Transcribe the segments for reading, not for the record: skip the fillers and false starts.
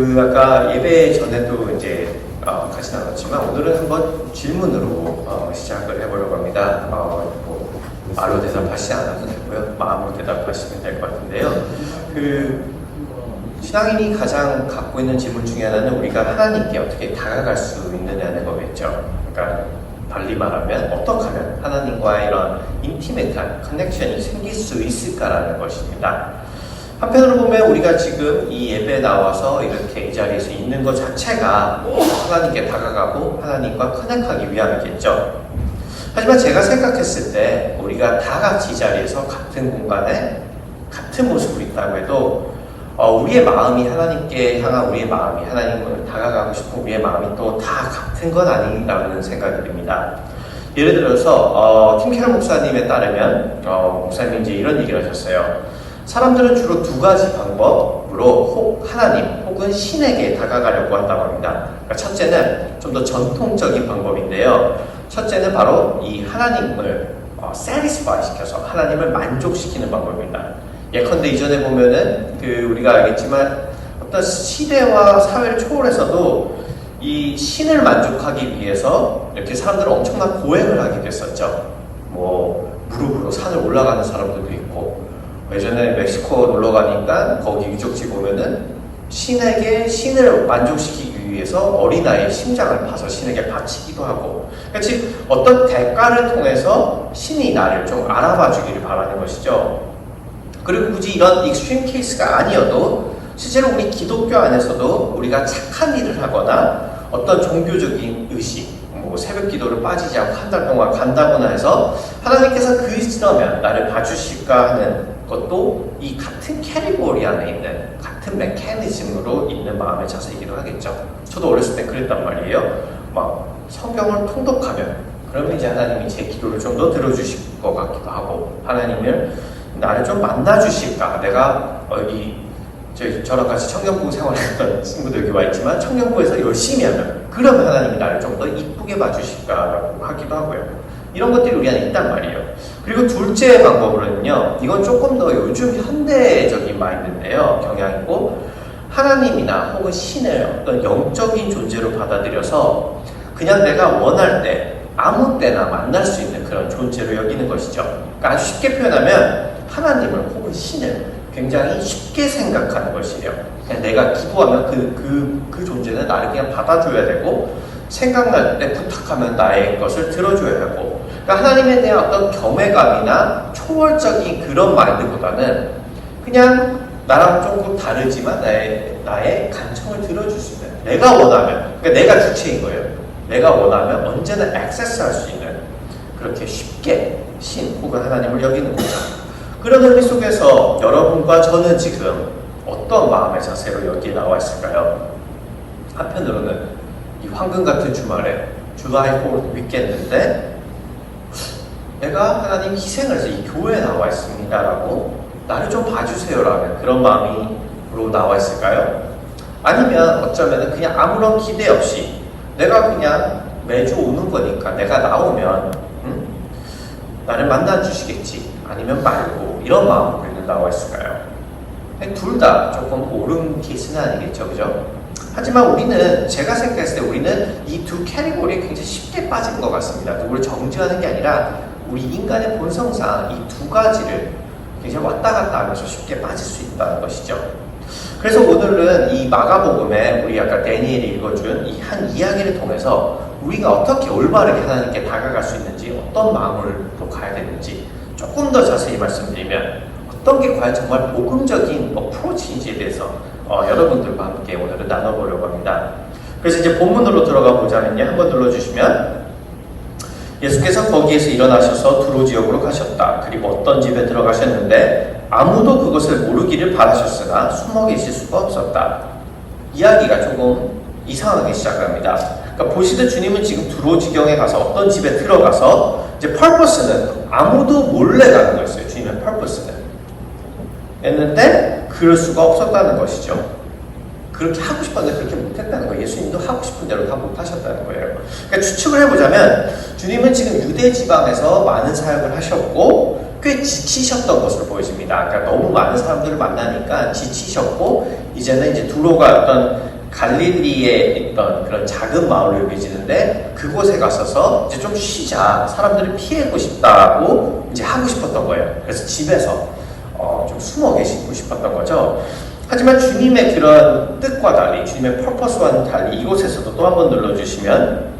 아까 예배 전에도 이제 같이 나눴지만 오늘은 한번 질문으로 시작을 해보려고 합니다. 말로 대답하시지 않아도 되고요. 마음으로 대답하시면 될 것 같은데요. 신앙인이 가장 갖고 있는 질문 중에 하나는 우리가 하나님께 어떻게 다가갈 수 있느냐는 거겠죠. 그러니까 달리 말하면 어떻게 하면 하나님과의 이런 인티메이트한 커넥션이 생길 수 있을까라는 것입니다. 한편으로 보면 우리가 지금 이 예배에 나와서 이렇게 이 자리에서 있는 것 자체가 하나님께 다가가고 하나님과 커넥하기 위함이겠죠. 하지만 제가 생각했을 때 우리가 다 같이 이 자리에서 같은 공간에 같은 모습으로 있다고 해도 우리의 마음이 하나님께 향한 우리의 마음이 하나님을 다가가고 싶은 우리의 마음이 또 다 같은 건 아닌다는 생각이 듭니다. 예를 들어서 팀 캐럴 목사님에 따르면 목사님이 이제 이런 얘기를 하셨어요. 사람들은 주로 두 가지 방법으로 하나님 혹은 신에게 다가가려고 한다고 합니다. 그러니까 첫째는 좀 더 전통적인 방법인데요. 첫째는 바로 이 하나님을 satisfy 시켜서 하나님을 만족시키는 방법입니다. 예컨대 이전에 보면은 우리가 알겠지만 어떤 시대와 사회를 초월해서도 이 신을 만족하기 위해서 이렇게 사람들은 엄청난 고행을 하게 됐었죠. 무릎으로 산을 올라가는 사람들도 있고, 예전에 멕시코 놀러 가니까 거기 유적지 보면은 신을 만족시키기 위해서 어린아이의 심장을 파서 신에게 바치기도 하고, 그러니까 즉 어떤 대가를 통해서 신이 나를 좀 알아봐 주기를 바라는 것이죠. 그리고 굳이 이런 익스트림 케이스가 아니어도 실제로 우리 기독교 안에서도 우리가 착한 일을 하거나 어떤 종교적인 의식, 새벽 기도를 빠지지 않고 한 달 동안 간다거나 해서 하나님께서 그러면 나를 봐주실까 하는 것도 이 같은 캐리고리 안에 있는 같은 메커니즘으로 있는 마음의 자세이기도 하겠죠. 저도 어렸을 때 그랬단 말이에요. 성경을 통독하면 그러면 이제 하나님이 제 기도를 좀 더 들어주실 것 같기도 하고, 하나님을 나를 좀 만나주실까, 내가 저랑 같이 청년부 생활했던 친구도 여기 와 있지만 청년부에서 열심히 하면 그러면 하나님이 나를 좀 더 이쁘게 봐주실까라고 하기도 하고요. 이런 것들이 우리 안에 있단 말이에요. 그리고 둘째 방법으로는요, 이건 조금 더 요즘 현대적인 마인드인데요, 경향이고, 하나님이나 혹은 신을 어떤 영적인 존재로 받아들여서 그냥 내가 원할 때 아무 때나 만날 수 있는 그런 존재로 여기는 것이죠. 그러니까 아주 쉽게 표현하면 하나님을 혹은 신을 굉장히 쉽게 생각하는 것이에요. 그냥 내가 기도하면 그 존재는 나를 그냥 받아줘야 되고, 생각날 때 부탁하면 나의 것을 들어줘야 하고, 그러니까 하나님에 대한 어떤 겸해감이나 초월적인 그런 마인드보다는 그냥 나랑 조금 다르지만 나의 간청을 들어줄 수 있는, 내가 원하면, 그러니까 내가 주체인 거예요. 내가 원하면 언제나 액세스할 수 있는, 그렇게 쉽게 신 혹은 하나님을 여기는 거죠. 그런 의미 속에서 여러분과 저는 지금 어떤 마음의 자세로 여기에 나와 있을까요? 한편으로는 이 황금 같은 주말에 주라이 4th 위켄드인데 내가 하나님 희생을 해서 이 교회에 나와 있습니다라고 나를 좀 봐주세요라는 그런 마음으로 나와 있을까요? 아니면 어쩌면 그냥 아무런 기대 없이 내가 그냥 매주 오는 거니까 내가 나오면 나를 만나주시겠지, 아니면 말고, 이런 마음으로 나와 있을까요? 둘 다 조금 옳은 케이스는 아니겠죠, 그죠? 하지만 우리는, 제가 생각했을 때 우리는 이 두 캐리고리에 굉장히 쉽게 빠진 것 같습니다. 누구를 정죄하는 게 아니라 우리 인간의 본성상 이 두 가지를 굉장히 왔다 갔다 하면서 쉽게 빠질 수 있다는 것이죠. 그래서 오늘은 이 마가복음에 우리 아까 데니엘이 읽어준 이 한 이야기를 통해서 우리가 어떻게 올바르게 하나님께 다가갈 수 있는지, 어떤 마음으로 가야 되는지 조금 더 자세히 말씀드리면 어떤 게 과연 정말 복음적인 어프로치인지에 대해서 여러분들과 함께 오늘은 나눠보려고 합니다. 그래서 이제 본문으로 들어가 보자면요, 한번 눌러주시면, 예수께서 거기에서 일어나셔서 두로 지역으로 가셨다. 그리고 어떤 집에 들어가셨는데 아무도 그것을 모르기를 바라셨으나 숨어 계실 수가 없었다. 이야기가 조금 이상하게 시작합니다. 그러니까 보시듯 주님은 지금 두로 지경에 가서 어떤 집에 들어가서 이제 펄퍼스는 아무도 몰래 가는 거였어요. 주님의 펄퍼스는 했는데 그럴 수가 없었다는 것이죠. 그렇게 하고 싶었는데 그렇게 못했다는 거예요. 예수님도 하고 싶은 대로 다 못하셨다는 거예요. 그러니까 추측을 해보자면 주님은 지금 유대 지방에서 많은 사역을 하셨고 꽤 지치셨던 것으로 보여집니다. 그러니까 너무 많은 사람들을 만나니까 지치셨고 이제는 이제 두로가 어떤 갈릴리에 있던 그런 작은 마을로 여겨지는데 그곳에 가서서 이제 좀 쉬자, 사람들을 피하고 싶다고 이제 하고 싶었던 거예요. 그래서 집에서 좀 숨어 계시고 싶었던 거죠. 하지만 주님의 그런 뜻과 달리, 주님의 퍼포스와는 달리 이곳에서도 또 한 번 눌러주시면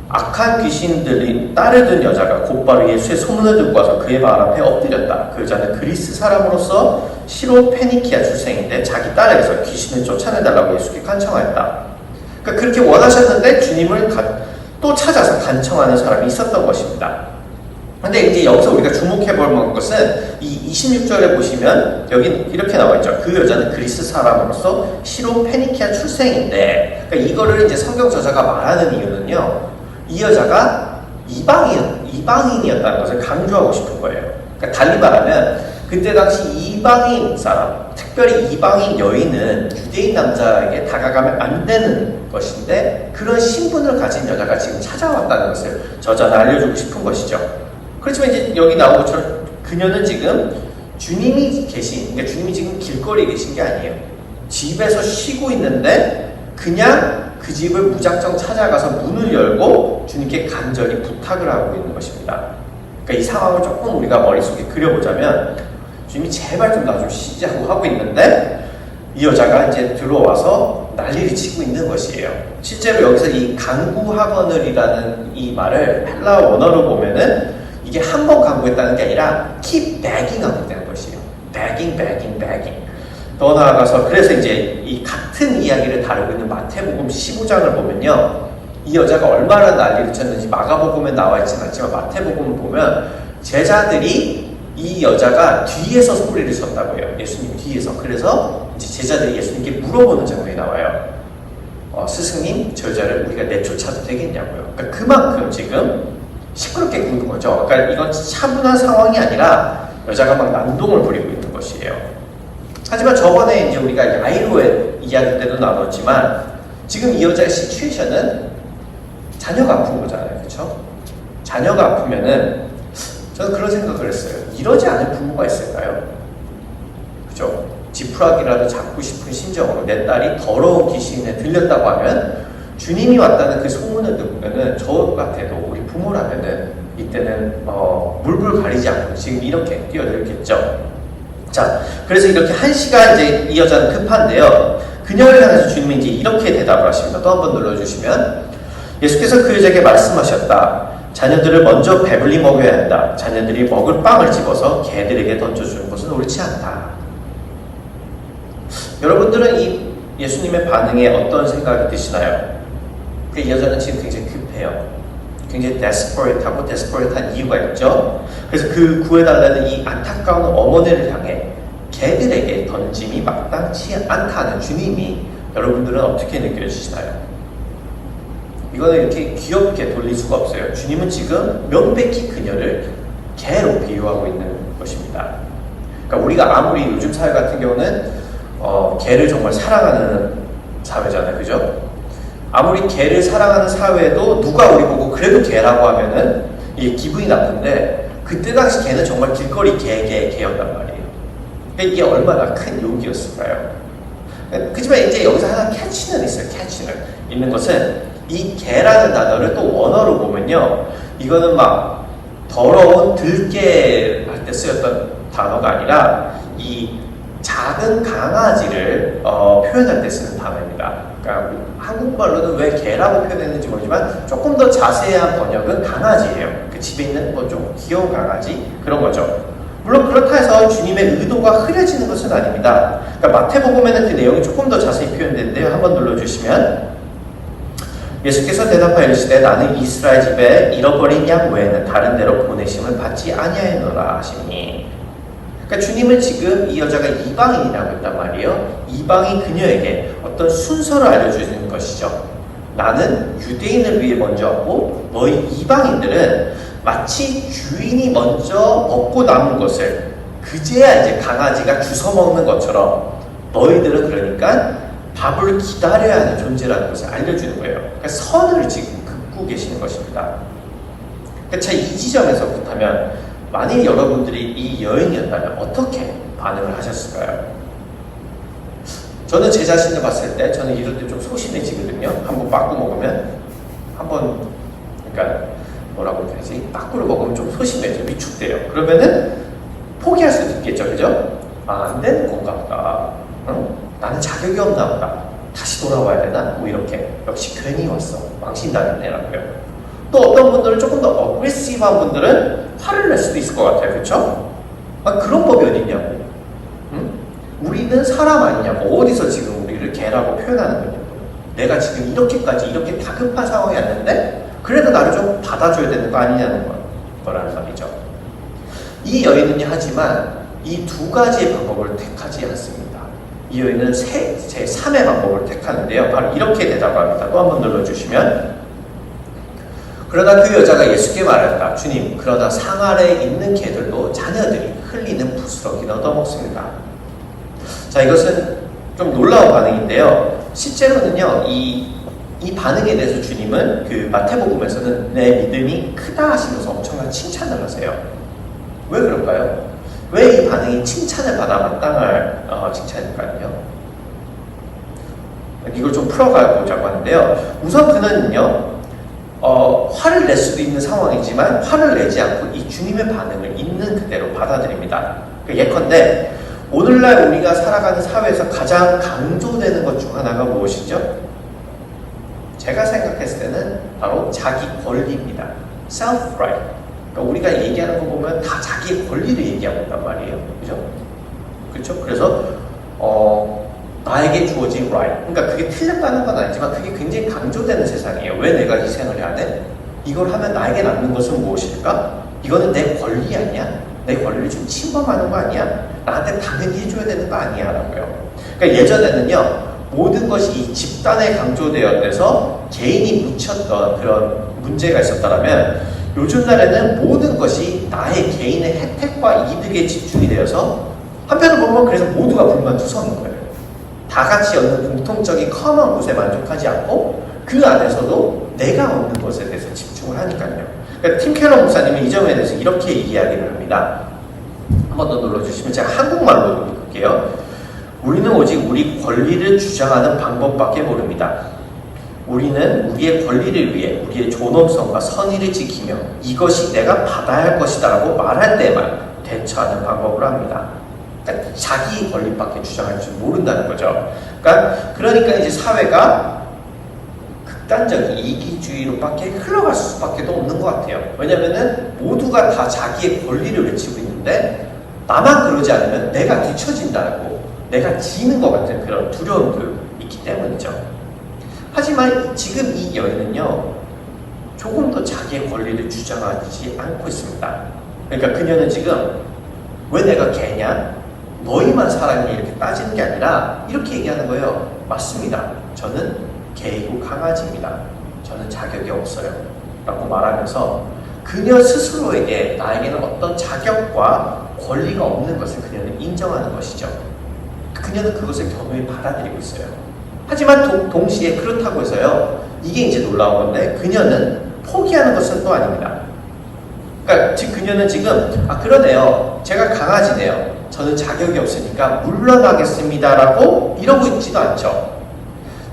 악한 귀신들이 따르던 여자가 곧바로 예수의 소문을 듣고 와서 그의 발 앞에 엎드렸다. 그 여자는 그리스 사람으로서 시로 페니키아 출생인데 자기 딸에게서 귀신을 쫓아내달라고 예수께 간청하였다. 그러니까 그렇게 원하셨는데 주님을 또 찾아서 간청하는 사람이 있었던 것입니다. 근데 이제 여기서 우리가 주목해 볼 만한 것은 이 26절에 보시면 여기 이렇게 나와 있죠. 그 여자는 그리스 사람으로서 시로 페니키아 출생인데, 그러니까 이거를 이제 성경 저자가 말하는 이유는요, 이 여자가 이방인이었다는 것을 강조하고 싶은 거예요. 그러니까 달리 말하면 그때 당시 이방인 사람, 특별히 이방인 여인은 유대인 남자에게 다가가면 안 되는 것인데 그런 신분을 가진 여자가 지금 찾아왔다는 것을 저자는 알려주고 싶은 것이죠. 그렇지만 이제 여기 나온 것처럼 그녀는 지금 주님이 계신, 그러니까 주님이 지금 길거리에 계신 게 아니에요. 집에서 쉬고 있는데 그냥 그 집을 무작정 찾아가서 문을 열고 주님께 간절히 부탁을 하고 있는 것입니다. 그러니까 이 상황을 조금 우리가 머릿속에 그려보자면 주님이 제발 좀 나 좀 쉬자고 하고 있는데 이 여자가 이제 들어와서 난리를 치고 있는 것이에요. 실제로 여기서 이 강구하거늘이라는 이 말을 헬라어 원어로 보면은 이게 한 번 강구했다는 게 아니라 keep begging 하고 있다는 것이에요. begging. 더 나아가서 그래서 이제 이 같은 이야기를 다루고 있는 마태복음 15장을 보면요, 이 여자가 얼마나 난리를 쳤는지 마가복음에 나와 있지는 않지만 마태복음을 보면 제자들이 이 여자가 뒤에서 소리를 쳤다고 해요. 예수님 뒤에서. 그래서 이제 제자들이 예수님께 물어보는 장면이 나와요. 스승님, 저 여자를 우리가 내쫓아도 되겠냐고요. 그러니까 그만큼 지금 시끄럽게 구는 거죠. 그러니까 이건 차분한 상황이 아니라 여자가 막 난동을 부리고 있는 것이에요. 하지만 저번에 이제 우리가 야이로의 이야기 때도 나눴지만 지금 이 여자의 시츄에이션은 자녀가 아픈 거잖아요. 그렇죠? 자녀가 아프면은 저는 그런 생각을 했어요. 이러지 않을 부모가 있을까요? 그죠? 지푸라기라도 잡고 싶은 심정으로 내 딸이 더러운 귀신에 들렸다고 하면 주님이 왔다는 그 소문을 듣고는 저 같아도 우리 부모라면은 이때는 물불 가리지 않고 지금 이렇게 뛰어들겠죠. 자, 그래서 이렇게 1시간 이제 이 여자는 급한데요. 그녀를 향해서 주님이 이제 이렇게 대답을 하십니다. 또 한번 눌러주시면 예수께서 그 여자에게 말씀하셨다. 자녀들을 먼저 배불리 먹여야 한다. 자녀들이 먹을 빵을 집어서 개들에게 던져주는 것은 옳지 않다. 여러분들은 이 예수님의 반응에 어떤 생각이 드시나요? 이 여자는 지금 굉장히 급해요. 굉장히 데스퍼레이트하고 데스퍼레이트한 이유가 있죠. 그래서 그 구해달라는 이 안타까운 어머니를 향해 개들에게 던짐이 마땅치 않다는 주님이 여러분들은 어떻게 느껴지시나요? 이거는 이렇게 귀엽게 돌릴 수가 없어요. 주님은 지금 명백히 그녀를 개로 비유하고 있는 것입니다. 그러니까 우리가 아무리 요즘 사회 같은 경우는 개를 정말 사랑하는 사회잖아요. 그죠? 아무리 개를 사랑하는 사회도 누가 우리 보고 그래도 개라고 하면은 이게 기분이 나쁜데 그때 당시 개는 정말 길거리 개였단 말이에요. 그러니까 이게 얼마나 큰 욕이었을까요? 그렇지만 이제 여기서 하나 캐치는 있어요. 캐치는 있는 것은 이 개라는 단어를 또 원어로 보면요, 이거는 막 더러운 들개 할 때 쓰였던 단어가 아니라 이 작은 강아지를 표현할 때 쓰는 단어입니다. 그러니까 한국말로는 왜 개라고 표현했는지 모르지만 조금 더 자세한 번역은 강아지예요. 그 집에 있는 뭐 좀 귀여운 강아지 그런 거죠. 물론 그렇다 해서 주님의 의도가 흐려지는 것은 아닙니다. 그러니까 마태복음에는 그 내용이 조금 더 자세히 표현되는데요. 한번 눌러주시면 예수께서 대답하여 이르시되 나는 이스라엘 집에 잃어버린 양 외에는 다른 데로 보내심을 받지 아니하였노라 하시니, 그러니까 주님은 지금 이 여자가 이방인이라고 했단 말이에요. 이방인 그녀에게 어떤 순서를 알려주는 것이죠. 나는 유대인을 위해 먼저 왔고 너희 이방인들은 마치 주인이 먼저 먹고 남은 것을 그제야 이제 강아지가 주워 먹는 것처럼 너희들은 그러니까 밥을 기다려야 하는 존재라는 것을 알려주는 거예요. 그러니까 선을 지금 긋고 계시는 것입니다. 그러니까 자, 이 지점에서 그렇다면 만일 여러분들이 이 여인이었다면 어떻게 반응을 하셨을까요? 저는 제 자신을 봤을 때 저는 이럴 때 좀 소심해지거든요. 한번 빠꾸 먹으면 그러니까 뭐라고 해야 되지? 빠꾸를 먹으면 좀 소심해져, 위축돼요. 그러면은 포기할 수도 있겠죠, 그죠? 안 되는 건가 보다. 나는 자격이 없나 보다. 다시 돌아와야 되나? 뭐 이렇게. 역시 괜히 왔어. 망신당했네라고요. 또 어떤 분들은 조금 더 어그레시브한 분들은 화를 낼 수도 있을 것 같아요, 그렇죠? 그런 법이 어딨냐고. 우리는 사람 아니냐고. 어디서 지금 우리를 개라고 표현하는 거냐고. 내가 지금 이렇게 다급한 상황이 왔는데 그래도 나를 좀 받아줘야 되는 거 아니냐는 거라는 말이죠. 이 여인은요, 하지만 이 두 가지의 방법을 택하지 않습니다. 이 여인은 제3의 방법을 택하는데요. 바로 이렇게 대답합니다. 또 한 번 눌러주시면, 그러나 그 여자가 예수께 말했다. 주님, 그러나 상 아래에 있는 개들도 자녀들이 흘리는 부스러기 얻어먹습니다. 자, 이것은 좀 놀라운 반응인데요. 실제로는요, 이 반응에 대해서 주님은 그 마태복음에서는 내 믿음이 크다 하시면서 엄청난 칭찬을 하세요. 왜 그럴까요? 왜 이 반응이 칭찬을 받아 마땅할 칭찬일까요? 이걸 좀 풀어가보자고 하는데요. 우선 그는요, 화를 낼 수도 있는 상황이지만 화를 내지 않고 이 주님의 반응을 있는 그대로 받아들입니다. 예컨대 오늘날 우리가 살아가는 사회에서 가장 강조되는 것 중 하나가 무엇이죠? 제가 생각했을 때는 바로 자기 권리입니다. self-right. 그러니까 우리가 얘기하는 거 보면 다 자기의 권리를 얘기하고 있단 말이에요. 그죠? 그렇죠? 그래서 나에게 주어진 right. 그러니까 그게 틀렸다는 건 아니지만 그게 굉장히 강조되는 세상이에요. 왜 내가 희생을 해야 돼? 이걸 하면 나에게 남는 것은 무엇일까? 이거는 내 권리 아니야? 내 권리를 좀 침범하는 거 아니야? 나한테 당연히 해줘야 되는 거 아니야? 라고요. 그러니까 예전에는요, 모든 것이 이 집단에 강조되어서 개인이 묻혔던 그런 문제가 있었다면 요즘 날에는 모든 것이 나의 개인의 혜택과 이득에 집중이 되어서 한편으로 보면 그래서 모두가 불만투성인 거예요. 다 같이 얻는 공통적인 커먼 것에 만족하지 않고 그 안에서도 내가 얻는 것에 대해서 집중을 하니까요. 그러니까 팀 켈러 목사님은 이 점에 대해서 이렇게 이야기를 합니다. 한 번 더 눌러주시면 제가 한국말로 읽을게요. 우리는 오직 우리 권리를 주장하는 방법밖에 모릅니다. 우리는 우리의 권리를 위해 우리의 존엄성과 선의를 지키며 이것이 내가 받아야 할 것이다 라고 말할 때만 대처하는 방법을 합니다. 그러니까 자기 권리밖에 주장할 줄 모른다는 거죠. 그러니까 이제 사회가 극단적인 이기주의로밖에 흘러갈 수밖에 없는 것 같아요. 왜냐면은 모두가 다 자기의 권리를 외치고 있는데 나만 그러지 않으면 내가 뒤처진다고, 내가 지는 것 같은 그런 두려움도 있기 때문이죠. 하지만 지금 이 여인은요, 조금 더 자기의 권리를 주장하지 않고 있습니다. 그러니까 그녀는 지금 왜 내가 개냐? 너희만 사랑해 이렇게 따지는 게 아니라 이렇게 얘기하는 거예요. 맞습니다. 저는 개이고 강아지입니다. 저는 자격이 없어요. 라고 말하면서 그녀 스스로에게 나에게는 어떤 자격과 권리가 없는 것을 그녀는 인정하는 것이죠. 그녀는 그것을 겸허히 받아들이고 있어요. 하지만 동시에 그렇다고 해서요, 이게 이제 놀라운 건데 그녀는 포기하는 것은 또 아닙니다. 그러니까 그녀는 지금 그러네요. 제가 강아지네요. 저는 자격이 없으니까 물러나겠습니다라고 이러고 있지도 않죠.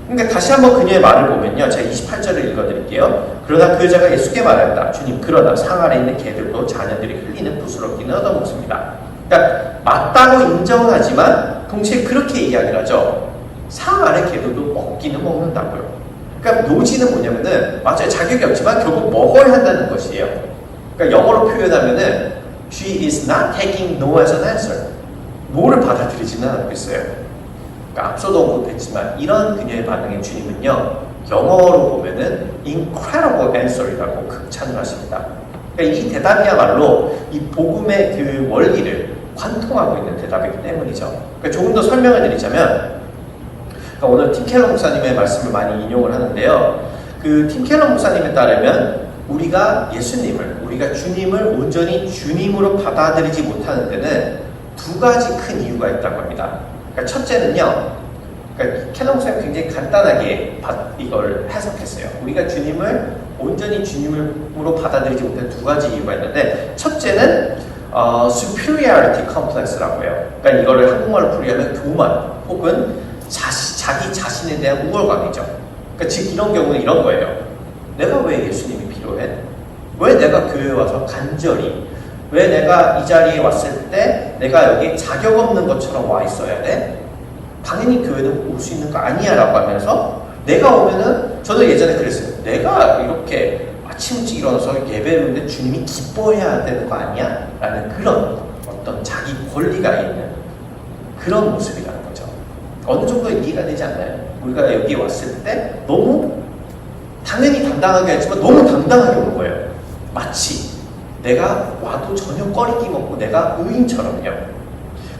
그러니까 다시 한번 그녀의 말을 보면요, 제가 28절을 읽어드릴게요. 그러나 그 여자가 예수께 말했다. 주님, 그러나 상 아래 있는 개들도 자녀들이 흘리는 부스러기는 얻어먹습니다. 그러니까 맞다고 인정은 하지만 동시에 그렇게 이야기를 하죠. 상 아래 개들도 먹기는 먹는다고요. 그러니까 노지는 뭐냐면은 맞아요, 자격이 없지만 결국 먹어야 한다는 것이에요. 그러니까 영어로 표현하면은 she is not taking no as an answer. 뭐를 받아들이지는 않고 있어요. 그러니까 앞서도 언급했지만 이런 그녀의 반응에 주님은요, 영어로 보면은 incredible answer이라고 극찬을 하십니다. 그러니까 이 대답이야말로 이 복음의 그 원리를 관통하고 있는 대답이기 때문이죠. 그러니까 조금 더 설명을 드리자면, 그러니까 오늘 팀 켈러 목사님의 말씀을 많이 인용을 하는데요. 그 팀 켈러 목사님에 따르면 우리가 예수님을, 우리가 주님을 온전히 주님으로 받아들이지 못하는 데는 두 가지 큰 이유가 있다고 합니다. 그러니까 첫째는요, 그러니까 켈러 목사님 굉장히 간단하게 이걸 해석했어요. 우리가 주님을 온전히 주님으로 받아들이지 못하는 두 가지 이유가 있는데, 첫째는 superiority complex라고 해요. 그러니까 이거를 한국말로 풀이하면 교만 혹은 자신 자기 자신에 대한 우월감이죠. 그러니까 즉 이런 경우는 이런 거예요. 내가 왜 예수님이 필요해? 왜 내가 교회에 와서 간절히, 왜 내가 이 자리에 왔을 때 내가 여기 자격 없는 것처럼 와 있어야 돼? 당연히 교회는 올 수 있는 거 아니야 라고 하면서 내가 오면은, 저도 예전에 그랬어요. 내가 이렇게 아침 일찍 일어나서 예배를 하는데 주님이 기뻐해야 되는 거 아니야? 라는 그런 어떤 자기 권리가 있는 그런 모습이라는 거죠. 어느 정도 이해가 되지 않나요? 우리가 여기 왔을 때 너무 당연히 당당하게 했지만 너무 당당하게 오는 거예요. 마치 내가 와도 전혀 꺼리낌 없고 내가 의인처럼요.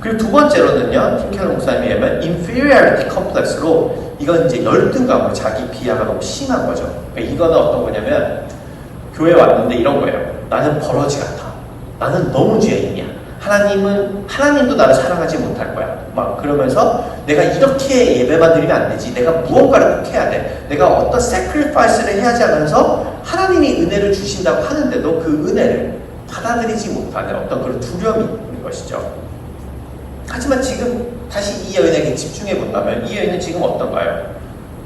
그리고 두 번째로는요, 팀 켈러 목사님이 하면 inferiority complex로, 이건 이제 열등감으로 자기 비하가 너무 심한 거죠. 그러니까 이거는 어떤 거냐면, 교회 왔는데 이런 거예요. 나는 버러지 같아. 나는 너무 죄인이야. 하나님도 나를 사랑하지 못할 거야. 막 그러면서 내가 이렇게 예배만 드리면 안 되지. 내가 무언가를 꼭 해야 돼. 내가 어떤 sacrifice를 해야지 하면서 하나님이 은혜를 주신다고 하는데도 그 은혜를 받아들이지 못하는 어떤 그런 두려움이 있는 것이죠. 하지만 지금 다시 이 여인에게 집중해 본다면 이 여인은 지금 어떤가요?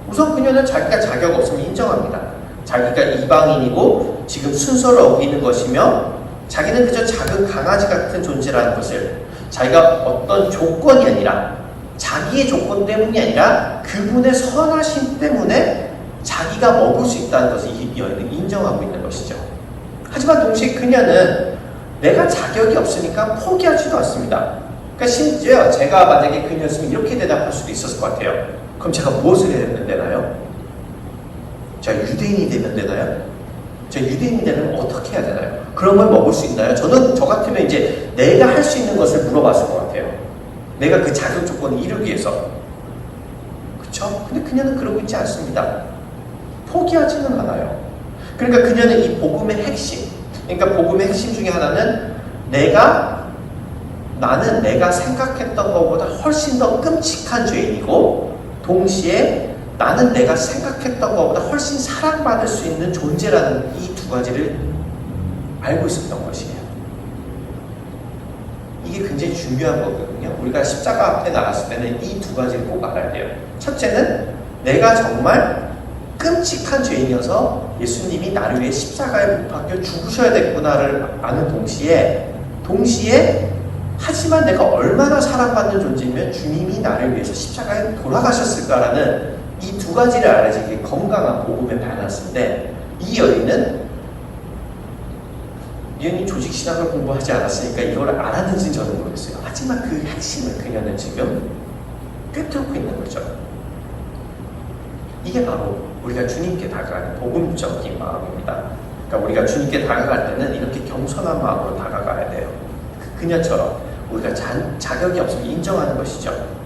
우선 그녀는 자기가 자격 없음을 인정합니다. 자기가 이방인이고 지금 순서를 어기는 것이며 자기는 그저 작은 강아지 같은 존재라는 것을, 자기가 어떤 조건이 아니라 자기의 조건 때문이 아니라 그분의 선하심 때문에 자기가 먹을 수 있다는 것을 이 여인은 인정하고 있는 것이죠. 하지만 동시에 그녀는 내가 자격이 없으니까 포기하지도 않습니다. 그러니까 심지어 제가 만약에 그녀였으면 이렇게 대답할 수도 있었을 것 같아요. 그럼 제가 무엇을 해야 되나요? 제가 유대인이 되면 되나요? 제가 유대인이 되면 어떻게 해야 되나요? 그런 걸 먹을 수 있나요? 저는 저 같으면 이제 내가 할 수 있는 것을 물어봤을 것 같아요. 내가 그 자격 조건을 이루기 위해서. 그쵸? 근데 그녀는 그러고 있지 않습니다. 포기하지는 않아요. 그러니까 그녀는 이 복음의 핵심, 그러니까 복음의 핵심 중에 하나는 나는 내가 생각했던 것보다 훨씬 더 끔찍한 죄인이고 동시에 나는 내가 생각했던 것보다 훨씬 사랑받을 수 있는 존재라는 이 두 가지를 알고 있었던 것이에요. 이게 굉장히 중요한 거거든요. 우리가 십자가 앞에 나갔을 때는 이 두 가지를 꼭 알아야 돼요. 첫째는 내가 정말 끔찍한 죄인이어서 예수님이 나를 위해 십자가에 못 박혀 죽으셔야 됐구나를 아는 동시에 하지만 내가 얼마나 사랑받는 존재이면 주님이 나를 위해서 십자가에 돌아가셨을까라는 이 두 가지를 알아야지 이게 건강한 복음의 밸런스인데, 이 여인이 조직신학을 공부하지 않았으니까 이걸 알았는지는 저는 모르겠어요. 하지만 그 핵심을 그녀는 지금 꿰뚫고 있는 거죠. 이게 바로 우리가 주님께 다가가는 복음적인 마음입니다. 그러니까 우리가 주님께 다가갈 때는 이렇게 겸손한 마음으로 다가가야 돼요. 그녀처럼 우리가 자격이 없음을 인정하는 것이죠.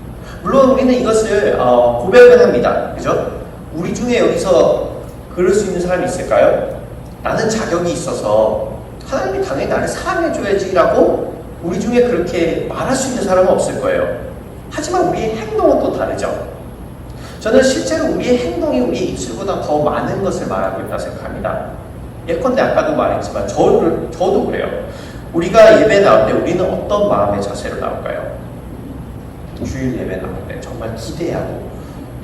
물론 우리는 이것을 고백을 합니다. 그죠? 우리 중에 여기서 그럴 수 있는 사람이 있을까요? 나는 자격이 있어서 하나님이 당연히 나를 사랑해줘야지라고 우리 중에 그렇게 말할 수 있는 사람은 없을 거예요. 하지만 우리의 행동은 또 다르죠. 저는 실제로 우리의 행동이 우리의 입술보다 더 많은 것을 말하고 있다고 생각합니다. 예컨대 아까도 말했지만 저도 그래요. 우리가 예배 나올 때 우리는 어떤 마음의 자세로 나올까요? 주일 예배 나올 때 정말 기대하고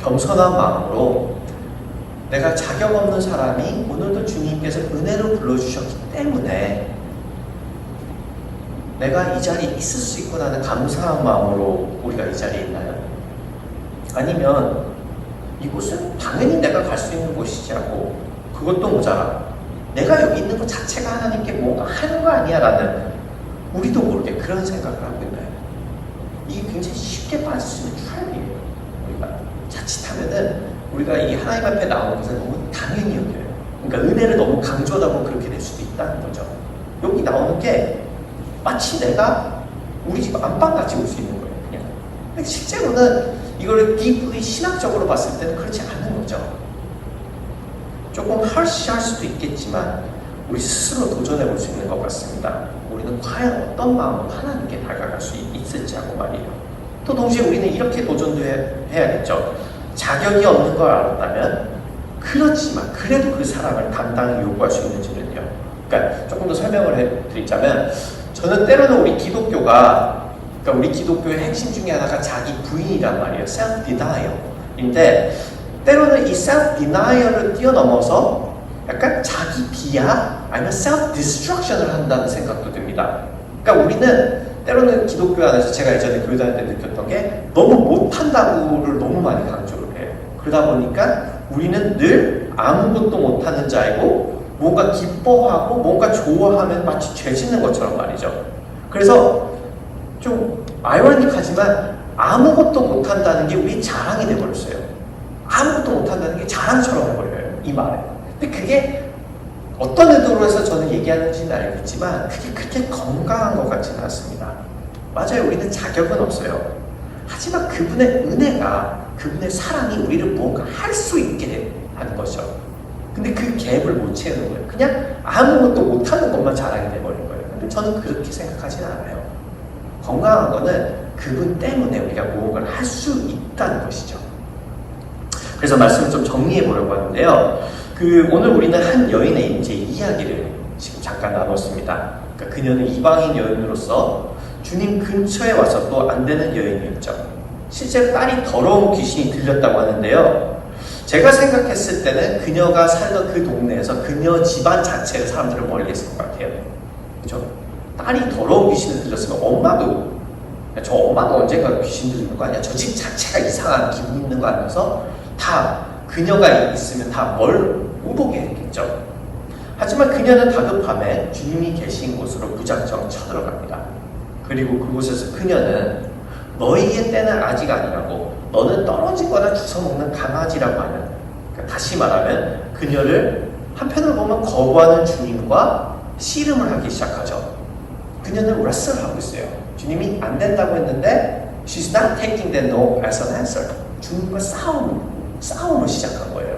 겸손한 마음으로 내가 자격 없는 사람이 오늘도 주님께서 은혜로 불러주셨기 때문에 내가 이 자리에 있을 수 있구나 하는 감사한 마음으로 우리가 이 자리에 있나요? 아니면 이곳은 당연히 내가 갈 수 있는 곳이지 하고 그것도 모자라 내가 여기 있는 것 자체가 하나님께 뭔가 하는 거 아니야 라는 우리도 모르게 그런 생각을 하고 있나요? 이게 굉장히 쉽게 빠질 수 있는 트랩이에요. 우리가 자칫하면은 우리가 이 하나님 앞에 나오는 것을 너무 당연히 여겨요. 그러니까 은혜를 너무 강조하다 보면 그렇게 될 수도 있다는 거죠. 여기 나오는 게 마치 내가 우리 집 안방같이 올 수 있는 거예요. 그냥. 근데 실제로는 이걸 deeply 신학적으로 봤을 때는 그렇지 않은 거죠. 조금 harsh할 수도 있겠지만 우리 스스로 도전해 볼 수 있는 것 같습니다. 우리는 과연 어떤 마음으로 하나님께 다가갈 수 있을지 하고 말이에요. 또 동시에 우리는 이렇게 도전도 해야겠죠. 자격이 없는 걸 알았다면 그렇지만 그래도 그 사랑을 당당히 요구할 수 있는지는요. 그러니까 조금 더 설명을 해드리자면 저는 때로는 우리 기독교가 그러니까 우리 기독교의 핵심 중에 하나가 자기 부인이란 말이에요. self-denial. 인데 때로는 이 self-denial을 뛰어넘어서 약간 자기 비하 아니면 self-destruction을 한다는 생각도 듭니다. 그러니까 우리는 때로는 기독교 안에서 제가 예전에 교회 다닐 때 느꼈던 게 너무 못한다고를 너무 많이 강조를 해요. 그러다 보니까 우리는 늘 아무것도 못하는 자이고 뭔가 기뻐하고 뭔가 좋아하면 마치 죄 짓는 것처럼 말이죠. 그래서 좀 아이러니하지만 아무것도 못한다는 게 우리 자랑이 돼버렸어요. 아무것도 못한다는 게 자랑처럼 해버려요. 이 말에. 근데 그게 어떤 의도로 해서 저는 얘기하는지는 알겠지만 그게 그렇게 건강한 것 같지는 않습니다. 맞아요. 우리는 자격은 없어요. 하지만 그분의 은혜가, 그분의 사랑이 우리를 무언가 할 수 있게 하는 거죠. 근데 그 갭을 못 채우는 거예요. 그냥 아무것도 못하는 것만 자랑이 돼버린 거예요. 근데 저는 그렇게 생각하지는 않아요. 건강한 거는 그분 때문에 우리가 무언가를 할 수 있다는 것이죠. 그래서 말씀을 좀 정리해 보려고 하는데요. 오늘 우리는 한 여인의 이제 이야기를 지금 잠깐 나눴습니다. 그러니까 그녀는 이방인 여인으로서 주님 근처에 와서 또 안 되는 여인이었죠. 실제로 딸이 더러운 귀신이 들렸다고 하는데요. 제가 생각했을 때는 그녀가 살던 그 동네에서 그녀 집안 자체가 사람들을 멀리했을 것 같아요. 그렇죠? 딸이 더러운 귀신을 들렸으면 엄마도 저 엄마도 언젠가 귀신 들리는 거 아니야? 저 집 자체가 이상한 기분 있는 거 아니면서 다 그녀가 있으면 다 못 보게 했겠죠. 하지만 그녀는 다급함에 주님이 계신 곳으로 무작정 쳐들어갑니다. 그리고 그곳에서 그녀는 너희의 때는 아직 아니라고 너는 떨어지거나 주워먹는 강아지라고 하는, 그러니까 다시 말하면 그녀를 한편으로 보면 거부하는 주님과 씨름을 하기 시작하죠. 그녀는 레슨을 하고 있어요. 주님이 안 된다고 했는데 she's not taking the no as an answer. 주님과 싸움을 시작한 거예요.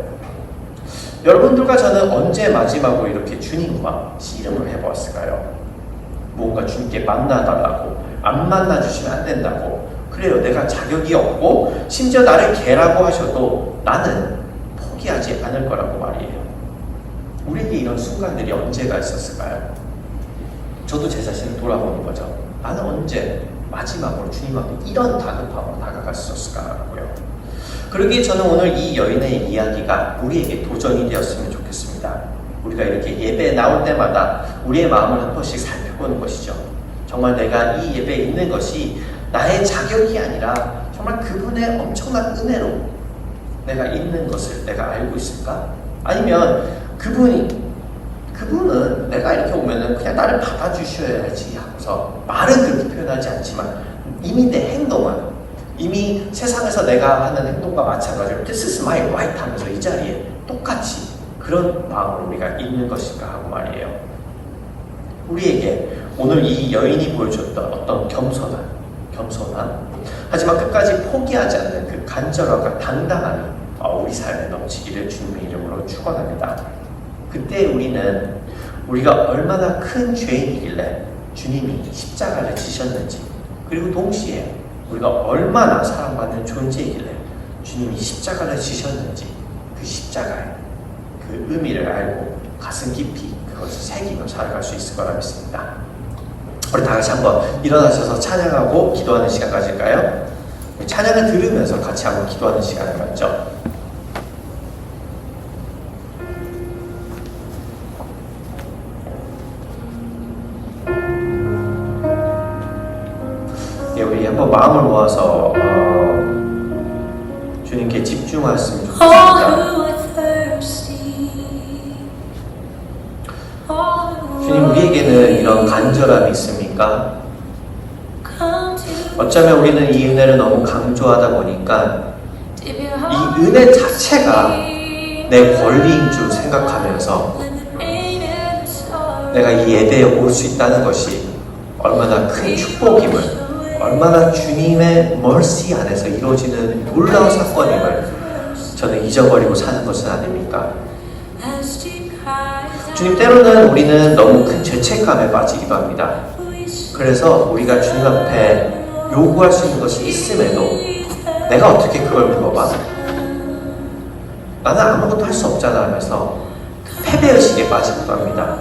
여러분들과 저는 언제 마지막으로 이렇게 주님과 씨름을 해보았을까요? 뭔가 주님께 만나달라고, 안 만나주시면 안 된다고, 그래요 내가 자격이 없고 심지어 나를 개라고 하셔도 나는 포기하지 않을 거라고 말이에요. 우리에게 이런 순간들이 언제가 있었을까요? 저도 제 자신을 돌아보는 거죠. 나는 언제 마지막으로 주님 앞에 이런 다급함으로 다가갈 수 있었을까라고요. 그러기에 저는 오늘 이 여인의 이야기가 우리에게 도전이 되었으면 좋겠습니다. 우리가 이렇게 예배에 나올 때마다 우리의 마음을 한 번씩 살펴보는 것이죠. 정말 내가 이 예배에 있는 것이 나의 자격이 아니라 정말 그분의 엄청난 은혜로 내가 있는 것을 내가 알고 있을까? 아니면 그분은 내가 이렇게 오면은 그냥 나를 받아주셔야지 하고서 말은 그렇게 표현하지 않지만 이미 내 행동은 이미 세상에서 내가 하는 행동과 마찬가지로 This is my right 하면서 이 자리에 똑같이 그런 마음으로 우리가 있는 것인가 하고 말이에요. 우리에게 오늘 이 여인이 보여줬던 어떤 겸손한 하지만 끝까지 포기하지 않는 그 간절함과 당당함이 우리 삶에 넘치기를 주님의 이름으로 축원합니다. 그때 우리가 얼마나 큰 죄인이길래 주님이 십자가를 지셨는지, 그리고 동시에 우리가 얼마나 사랑받는 존재이길래 주님이 십자가를 지셨는지 그 십자가의 그 의미를 알고 가슴 깊이 그것을 새기며 살아갈 수 있을 거라 믿습니다. 우리 다 같이 한번 일어나셔서 찬양하고 기도하는 시간 가질까요? 찬양을 들으면서 같이 한번 기도하는 시간을 갖죠. 우리 한번 마음을 모아서 주님께 집중하셨으면 좋겠습니다. 주님, 우리에게는 이런 간절함이 있습니까? 어쩌면 우리는 이 은혜를 너무 강조하다 보니까 이 은혜 자체가 내 권리인 줄 생각하면서 내가 이 예배에 올 수 있다는 것이 얼마나 큰 축복임을, 얼마나 주님의 mercy 안에서 이루어지는 놀라운 사건임을 저는 잊어버리고 사는 것은 아닙니까? 주님, 때로는 우리는 너무 큰 죄책감에 빠지기도 합니다. 그래서 우리가 주님 앞에 요구할 수 있는 것이 있음에도 내가 어떻게 그걸 물어봐? 나는 아무것도 할 수 없잖아 하면서 패배의식에 빠지기도 합니다.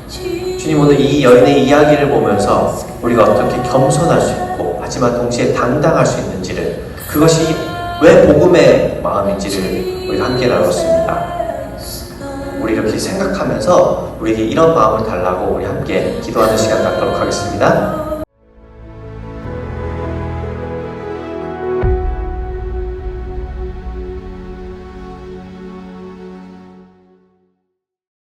주님, 오늘 이 여인의 이야기를 보면서 우리가 어떻게 겸손할 수 있고 하지만 동시에 당당할 수 있는지를, 그것이 왜 복음의 마음인지를 우리가 함께 나눴습니다. 우리 이렇게 생각하면서 우리에게 이런 마음을 달라고 우리 함께 기도하는 시간 갖도록 하겠습니다.